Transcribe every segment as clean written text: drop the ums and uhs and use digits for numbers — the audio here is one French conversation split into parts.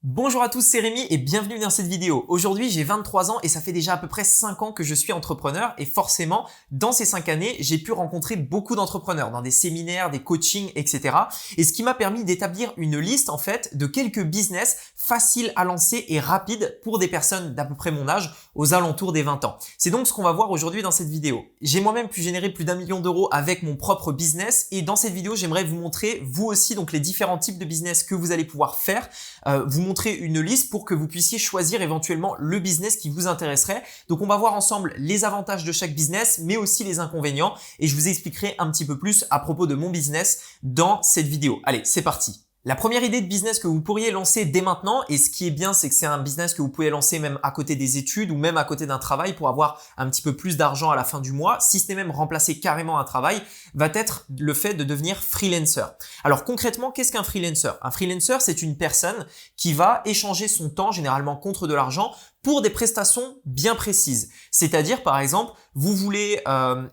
Bonjour à tous, c'est Rémi et bienvenue dans cette vidéo. Aujourd'hui, j'ai 23 ans et ça fait déjà à peu près 5 ans que je suis entrepreneur et forcément, dans ces 5 années, j'ai pu rencontrer beaucoup d'entrepreneurs dans des séminaires, des coachings, etc. Et ce qui m'a permis d'établir une liste en fait de quelques business faciles à lancer et rapides pour des personnes d'à peu près mon âge, aux alentours des 20 ans. C'est donc ce qu'on va voir aujourd'hui dans cette vidéo. J'ai moi-même pu générer plus d'1 million d'euros avec mon propre business et dans cette vidéo, j'aimerais vous montrer vous aussi donc les différents types de business que vous allez pouvoir faire, vous montrer une liste pour que vous puissiez choisir éventuellement le business qui vous intéresserait. Donc on va voir ensemble les avantages de chaque business, mais aussi les inconvénients et je vous expliquerai un petit peu plus à propos de mon business dans cette vidéo. Allez, c'est parti. La première idée de business que vous pourriez lancer dès maintenant, et ce qui est bien, c'est que c'est un business que vous pouvez lancer même à côté des études ou même à côté d'un travail pour avoir un petit peu plus d'argent à la fin du mois, si ce n'est même remplacer carrément un travail, va être le fait de devenir freelancer. Alors concrètement, qu'est-ce qu'un freelancer? Un freelancer, c'est une personne qui va échanger son temps, généralement contre de l'argent, pour des prestations bien précises. C'est-à-dire, par exemple, vous voulez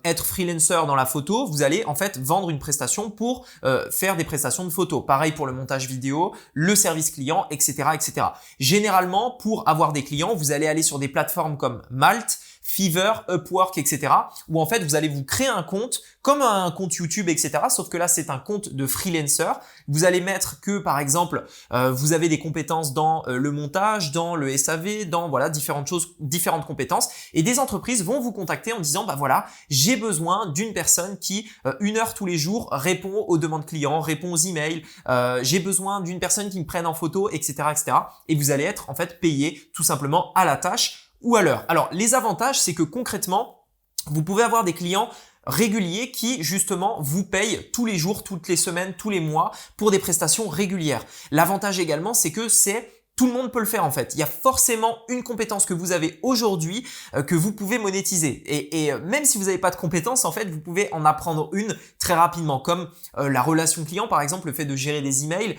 être freelancer dans la photo, vous allez en fait vendre une prestation pour faire des prestations de photo. Pareil pour le montage vidéo, le service client, etc., etc. Généralement, pour avoir des clients, vous allez aller sur des plateformes comme Malt, Fiverr, Upwork, etc. où en fait, vous allez vous créer un compte comme un compte YouTube, etc. Sauf que là, c'est un compte de freelancer. Vous allez mettre que, par exemple, vous avez des compétences dans le montage, dans le SAV, dans voilà différentes choses, différentes compétences. Et des entreprises vont vous contacter en disant, bah voilà, j'ai besoin d'une personne qui, 1 heure tous les jours, répond aux demandes clients, répond aux emails. J'ai besoin d'une personne qui me prenne en photo, etc., etc. Et vous allez être en fait payé tout simplement à la tâche ou à l'heure. Alors, les avantages, c'est que concrètement, vous pouvez avoir des clients réguliers qui justement vous payent tous les jours, toutes les semaines, tous les mois pour des prestations régulières. L'avantage également, c'est que tout le monde peut le faire en fait. Il y a forcément une compétence que vous avez aujourd'hui que vous pouvez monétiser. Et même si vous n'avez pas de compétence, en fait, vous pouvez en apprendre une très rapidement, comme la relation client, par exemple, le fait de gérer des emails,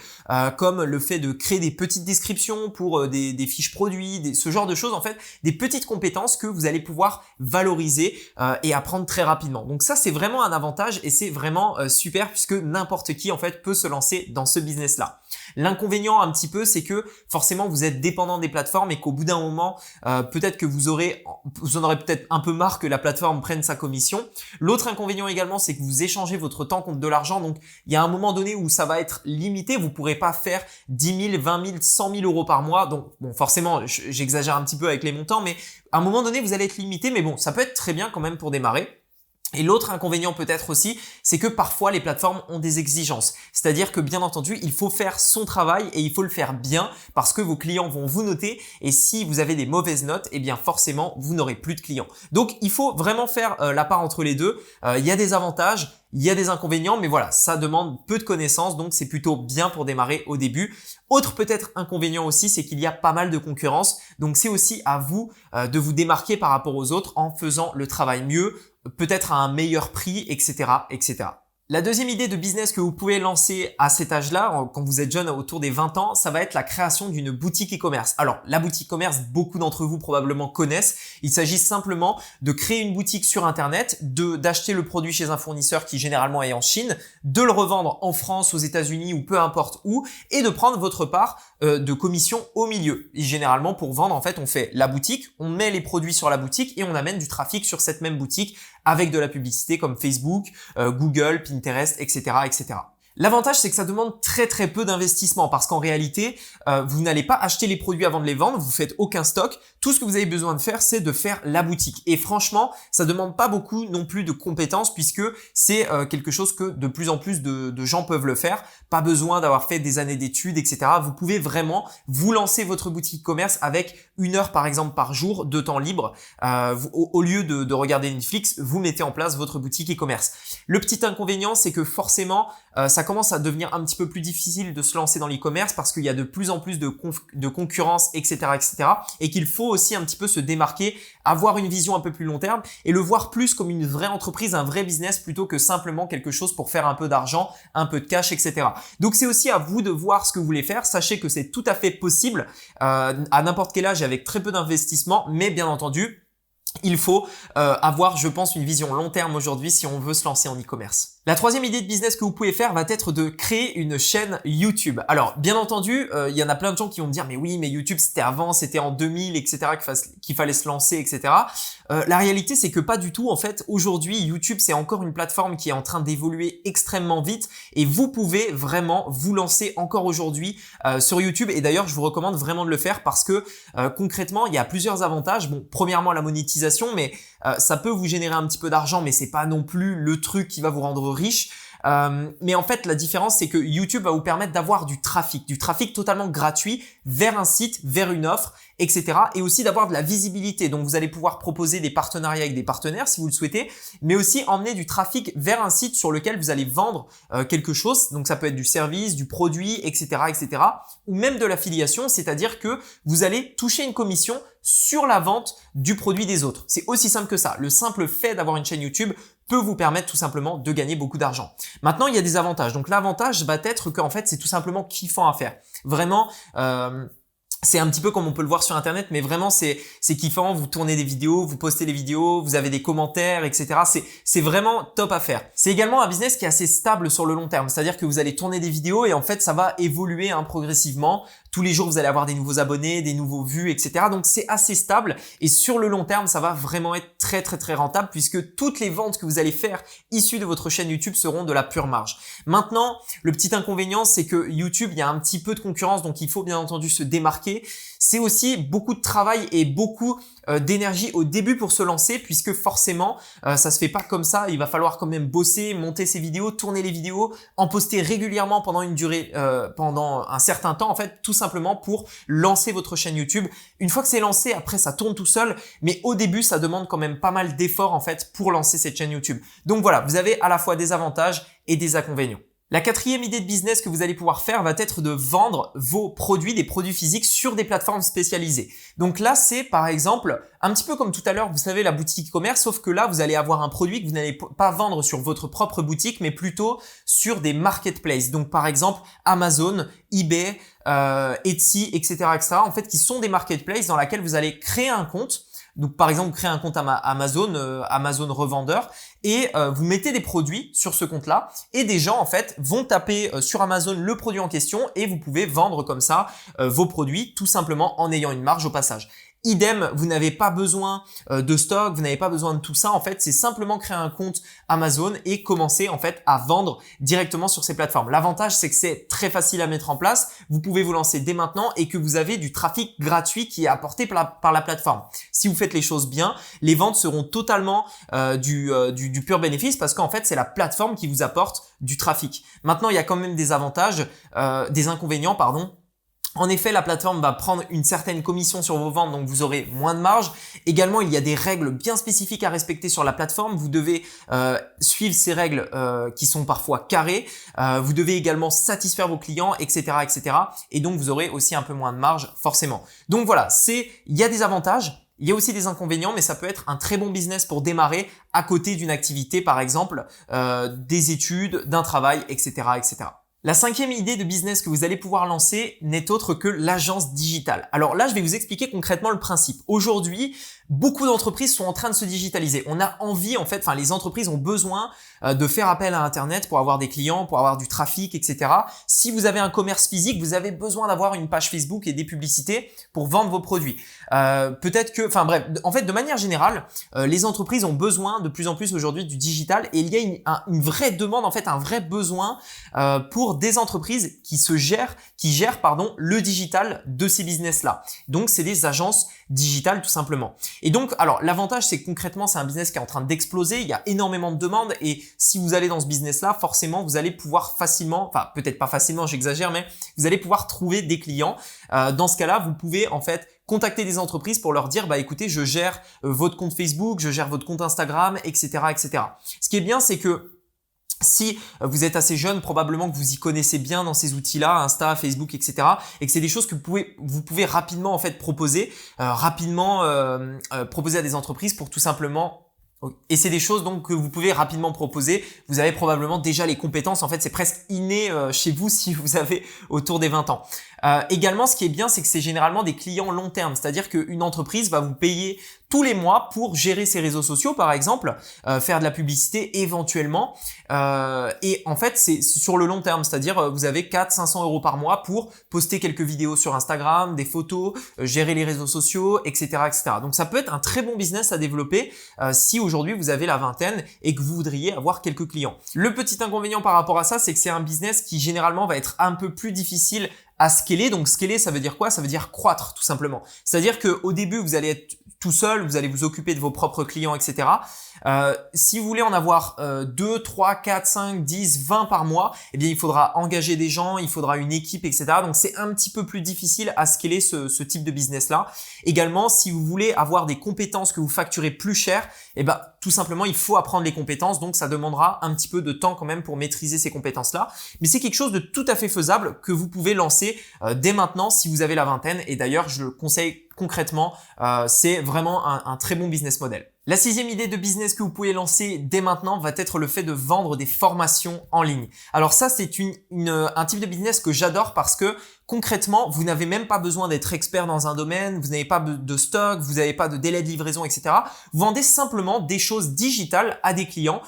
comme le fait de créer des petites descriptions pour des fiches produits, ce genre de choses, en fait, des petites compétences que vous allez pouvoir valoriser et apprendre très rapidement. Donc ça, c'est vraiment un avantage et c'est vraiment super puisque n'importe qui, en fait, peut se lancer dans ce business-là. L'inconvénient un petit peu, c'est que forcément vous êtes dépendant des plateformes et qu'au bout d'un moment, peut-être que vous en aurez peut-être un peu marre que la plateforme prenne sa commission. L'autre inconvénient également, c'est que vous échangez votre temps contre de l'argent. Donc, il y a un moment donné où ça va être limité. Vous pourrez pas faire 10 000, 20 000, 100 000 euros par mois. Donc, bon, forcément, j'exagère un petit peu avec les montants, mais à un moment donné, vous allez être limité. Mais bon, ça peut être très bien quand même pour démarrer. Et l'autre inconvénient peut-être aussi, c'est que parfois les plateformes ont des exigences. C'est-à-dire que bien entendu, il faut faire son travail et il faut le faire bien parce que vos clients vont vous noter et si vous avez des mauvaises notes, eh bien forcément, vous n'aurez plus de clients. Donc, il faut vraiment faire la part entre les deux. Il y a des avantages, il y a des inconvénients, mais voilà, ça demande peu de connaissances, donc c'est plutôt bien pour démarrer au début. Autre peut-être inconvénient aussi, c'est qu'il y a pas mal de concurrence. Donc, c'est aussi à vous de vous démarquer par rapport aux autres en faisant le travail mieux, peut-être à un meilleur prix, etc., etc. La deuxième idée de business que vous pouvez lancer à cet âge-là, quand vous êtes jeune autour des 20 ans, ça va être la création d'une boutique e-commerce. Alors, la boutique e-commerce, beaucoup d'entre vous probablement connaissent. Il s'agit simplement de créer une boutique sur Internet, d'acheter le produit chez un fournisseur qui généralement est en Chine, de le revendre en France, aux États-Unis ou peu importe où, et de prendre votre part de commission au milieu. Et généralement, pour vendre, en fait, on fait la boutique, on met les produits sur la boutique et on amène du trafic sur cette même boutique avec de la publicité comme Facebook, Google, Pinterest, etc., etc. L'avantage, c'est que ça demande très très peu d'investissement parce qu'en réalité, vous n'allez pas acheter les produits avant de les vendre, vous faites aucun stock. Tout ce que vous avez besoin de faire, c'est de faire la boutique. Et franchement, ça demande pas beaucoup non plus de compétences puisque c'est quelque chose que de plus en plus de gens peuvent le faire. Pas besoin d'avoir fait des années d'études, etc. Vous pouvez vraiment vous lancer votre boutique e-commerce avec 1 heure par exemple par jour de temps libre. Au lieu de regarder Netflix, vous mettez en place votre boutique e-commerce. Le petit inconvénient, c'est que forcément, ça commence à devenir un petit peu plus difficile de se lancer dans l'e-commerce parce qu'il y a de plus en plus de concurrence, etc., etc. et qu'il faut aussi un petit peu se démarquer, avoir une vision un peu plus long terme et le voir plus comme une vraie entreprise, un vrai business plutôt que simplement quelque chose pour faire un peu d'argent, un peu de cash, etc. Donc, c'est aussi à vous de voir ce que vous voulez faire. Sachez que c'est tout à fait possible à n'importe quel âge et avec très peu d'investissement, mais bien entendu, il faut avoir, je pense, une vision long terme aujourd'hui si on veut se lancer en e-commerce. La troisième idée de business que vous pouvez faire va être de créer une chaîne YouTube. Alors, bien entendu, il y en a plein de gens qui vont me dire « mais oui, mais YouTube, c'était avant, c'était en 2000, etc. qu'il fallait se lancer, etc. » La réalité, c'est que pas du tout. En fait, aujourd'hui, YouTube, c'est encore une plateforme qui est en train d'évoluer extrêmement vite et vous pouvez vraiment vous lancer encore aujourd'hui sur YouTube. Et d'ailleurs, je vous recommande vraiment de le faire parce que concrètement, il y a plusieurs avantages. Bon, premièrement, la monétisation, mais ça peut vous générer un petit peu d'argent, mais c'est pas non plus le truc qui va vous rendre riche. Mais en fait, la différence, c'est que YouTube va vous permettre d'avoir du trafic totalement gratuit vers un site, vers une offre, etc. Et aussi d'avoir de la visibilité. Donc, vous allez pouvoir proposer des partenariats avec des partenaires si vous le souhaitez, mais aussi emmener du trafic vers un site sur lequel vous allez vendre quelque chose. Donc, ça peut être du service, du produit, etc., etc. Ou même de l'affiliation, c'est-à-dire que vous allez toucher une commission sur la vente du produit des autres. C'est aussi simple que ça. Le simple fait d'avoir une chaîne YouTube peut vous permettre tout simplement de gagner beaucoup d'argent. Maintenant, il y a des avantages. Donc, l'avantage va être qu'en fait, c'est tout simplement kiffant à faire. Vraiment, c'est un petit peu comme on peut le voir sur Internet, mais vraiment, c'est kiffant. Vous tournez des vidéos, vous postez les vidéos, vous avez des commentaires, etc. C'est vraiment top à faire. C'est également un business qui est assez stable sur le long terme. C'est-à-dire que vous allez tourner des vidéos et en fait, ça va évoluer progressivement. Tous les jours, vous allez avoir des nouveaux abonnés, des nouveaux vues, etc. Donc, c'est assez stable et sur le long terme, ça va vraiment être très, très, très rentable puisque toutes les ventes que vous allez faire issues de votre chaîne YouTube seront de la pure marge. Maintenant, le petit inconvénient, c'est que YouTube, il y a un petit peu de concurrence, donc il faut bien entendu se démarquer. C'est aussi beaucoup de travail et beaucoup d'énergie au début pour se lancer puisque forcément, ça se fait pas comme ça. Il va falloir quand même bosser, monter ses vidéos, tourner les vidéos, en poster régulièrement pendant une durée, pendant un certain temps en fait, tout simplement pour lancer votre chaîne YouTube. Une fois que c'est lancé, après ça tourne tout seul, mais au début ça demande quand même pas mal d'efforts en fait pour lancer cette chaîne YouTube. Donc voilà, vous avez à la fois des avantages et des inconvénients. La quatrième idée de business que vous allez pouvoir faire va être de vendre vos produits, des produits physiques sur des plateformes spécialisées. Donc là, c'est par exemple un petit peu comme tout à l'heure, vous savez, la boutique e-commerce, sauf que là, vous allez avoir un produit que vous n'allez pas vendre sur votre propre boutique, mais plutôt sur des marketplaces. Donc par exemple, Amazon, eBay, Etsy, etc., etc. En fait, qui sont des marketplaces dans lesquels vous allez créer un compte. Donc par exemple, créer un compte Amazon, Amazon revendeur, et vous mettez des produits sur ce compte-là et des gens en fait vont taper sur Amazon le produit en question et vous pouvez vendre comme ça vos produits tout simplement en ayant une marge au passage. Idem, vous n'avez pas besoin de stock, vous n'avez pas besoin de tout ça. En fait, c'est simplement créer un compte Amazon et commencer en fait à vendre directement sur ces plateformes. L'avantage, c'est que c'est très facile à mettre en place. Vous pouvez vous lancer dès maintenant et que vous avez du trafic gratuit qui est apporté par la plateforme. Si vous faites les choses bien, les ventes seront totalement du pur bénéfice parce qu'en fait, c'est la plateforme qui vous apporte du trafic. Maintenant, il y a quand même des avantages, des inconvénients, pardon. En effet, la plateforme va prendre une certaine commission sur vos ventes, donc vous aurez moins de marge. Également, il y a des règles bien spécifiques à respecter sur la plateforme. Vous devez suivre ces règles qui sont parfois carrées. Vous devez également satisfaire vos clients, etc., etc. Et donc, vous aurez aussi un peu moins de marge, forcément. Donc voilà, il y a des avantages. Il y a aussi des inconvénients, mais ça peut être un très bon business pour démarrer à côté d'une activité, par exemple, des études, d'un travail, etc., etc. La cinquième idée de business que vous allez pouvoir lancer n'est autre que l'agence digitale. Alors là, je vais vous expliquer concrètement le principe. Aujourd'hui, beaucoup d'entreprises sont en train de se digitaliser. On a envie, en fait, les entreprises ont besoin de faire appel à Internet pour avoir des clients, pour avoir du trafic, etc. Si vous avez un commerce physique, vous avez besoin d'avoir une page Facebook et des publicités pour vendre vos produits. Peut-être que, bref, en fait, de manière générale, les entreprises ont besoin de plus en plus aujourd'hui du digital et il y a une vraie demande, en fait, un vrai besoin pour des entreprises qui gèrent le digital de ces business-là. Donc, c'est des agences digitales tout simplement. Et donc, alors l'avantage, c'est que concrètement, c'est un business qui est en train d'exploser. Il y a énormément de demandes et si vous allez dans ce business-là, forcément, vous allez pouvoir facilement, peut-être pas facilement, j'exagère, mais vous allez pouvoir trouver des clients. Dans ce cas-là, vous pouvez en fait contacter des entreprises pour leur dire, écoutez, je gère votre compte Facebook, je gère votre compte Instagram, etc., etc. Ce qui est bien, c'est que si vous êtes assez jeune, probablement que vous y connaissez bien dans ces outils-là, Insta, Facebook, etc., et que c'est des choses que vous pouvez rapidement en fait proposer, proposer à des entreprises pour tout simplement. Et c'est des choses donc que vous pouvez rapidement proposer. Vous avez probablement déjà les compétences. En fait, c'est presque inné chez vous si vous avez autour des 20 ans. Également, ce qui est bien, c'est que c'est généralement des clients long terme. C'est-à-dire qu'une entreprise va vous payer tous les mois pour gérer ses réseaux sociaux par exemple, faire de la publicité éventuellement et en fait c'est sur le long terme, c'est-à-dire vous avez 400-500 € par mois pour poster quelques vidéos sur Instagram, des photos, gérer les réseaux sociaux, etc., etc. Donc ça peut être un très bon business à développer si aujourd'hui vous avez la vingtaine et que vous voudriez avoir quelques clients. Le petit inconvénient par rapport à ça, c'est que c'est un business qui généralement va être un peu plus difficile à scaler. Donc scaler, ça veut dire quoi? Ça veut dire croître tout simplement. C'est-à-dire qu'au début, vous allez être tout seul, vous allez vous occuper de vos propres clients, etc. Si vous voulez en avoir 2, 3, 4, 5, 10, 20 par mois, eh bien il faudra engager des gens, il faudra une équipe, etc. Donc c'est un petit peu plus difficile à scaler ce type de business-là. Également, si vous voulez avoir des compétences que vous facturez plus cher, eh ben tout simplement il faut apprendre les compétences. Donc ça demandera un petit peu de temps quand même pour maîtriser ces compétences-là. Mais c'est quelque chose de tout à fait faisable que vous pouvez lancer dès maintenant si vous avez la vingtaine. Et d'ailleurs, je le conseille concrètement, c'est vraiment un très bon business model. La 6e idée de business que vous pouvez lancer dès maintenant va être le fait de vendre des formations en ligne. Alors ça, c'est un type de business que j'adore parce que concrètement, vous n'avez même pas besoin d'être expert dans un domaine, vous n'avez pas de stock, vous n'avez pas de délai de livraison, etc. Vous vendez simplement des choses digitales à des clients.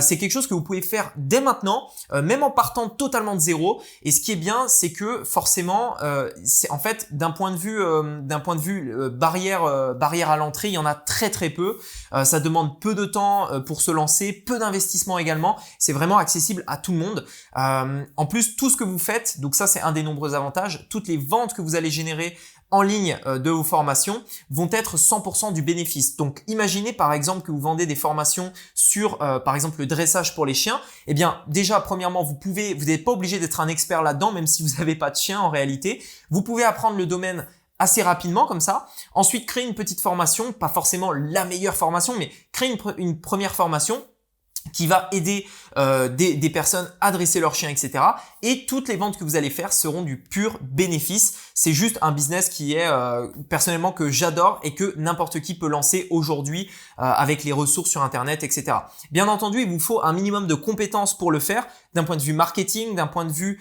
C'est quelque chose que vous pouvez faire dès maintenant, même en partant totalement de zéro. Et ce qui est bien, c'est que forcément, c'est en fait d'un point de vue barrière à l'entrée, il y en a très très peu. Ça demande peu de temps pour se lancer, peu d'investissement également. C'est vraiment accessible à tout le monde. En plus, tout ce que vous faites, donc ça c'est un des nombreux avantages, toutes les ventes que vous allez générer en ligne de vos formations vont être 100% du bénéfice. Donc imaginez par exemple que vous vendez des formations sur par exemple le dressage pour les chiens. Eh bien déjà premièrement vous n'êtes pas obligé d'être un expert là-dedans même si vous n'avez pas de chien en réalité. Vous pouvez apprendre le domaine assez rapidement comme ça. Ensuite créer une petite formation, pas forcément la meilleure formation mais créer une première formation qui va aider des personnes à dresser leurs chiens, etc. Et toutes les ventes que vous allez faire seront du pur bénéfice. C'est juste un business qui est personnellement que j'adore et que n'importe qui peut lancer aujourd'hui avec les ressources sur Internet, etc. Bien entendu, il vous faut un minimum de compétences pour le faire, d'un point de vue marketing, d'un point de vue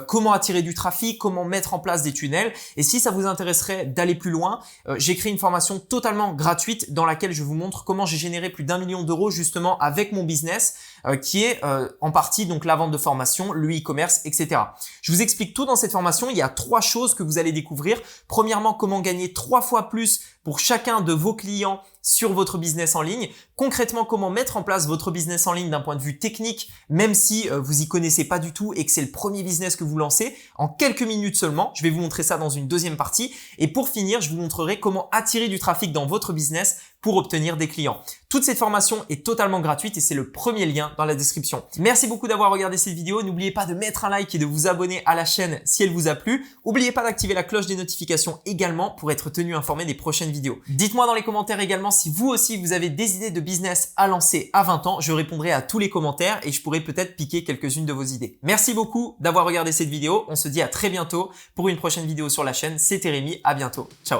comment attirer du trafic, comment mettre en place des tunnels. Et si ça vous intéresserait d'aller plus loin, j'ai créé une formation totalement gratuite dans laquelle je vous montre comment j'ai généré plus d'1 million d'euros justement avec mon business qui est en partie donc la vente de formation, le e-commerce, etc. Je vous explique tout dans cette formation. Il y a 3 choses que vous allez découvrir. Premièrement, comment gagner 3 fois plus pour chacun de vos clients sur votre business en ligne. Concrètement, comment mettre en place votre business en ligne d'un point de vue technique, même si vous y connaissez pas du tout et que c'est le premier business que vous lancez, en quelques minutes seulement. Je vais vous montrer ça dans une deuxième partie. Et pour finir, je vous montrerai comment attirer du trafic dans votre business pour obtenir des clients. Toute cette formation est totalement gratuite et c'est le premier lien dans la description. Merci beaucoup d'avoir regardé cette vidéo. N'oubliez pas de mettre un like et de vous abonner à la chaîne si elle vous a plu. N'oubliez pas d'activer la cloche des notifications également pour être tenu informé des prochaines vidéos. Dites-moi dans les commentaires également si vous aussi vous avez des idées de business à lancer à 20 ans. Je répondrai à tous les commentaires et je pourrai peut-être piquer quelques-unes de vos idées. Merci beaucoup d'avoir regardé cette vidéo. On se dit à très bientôt pour une prochaine vidéo sur la chaîne. C'était Rémi, à bientôt. Ciao.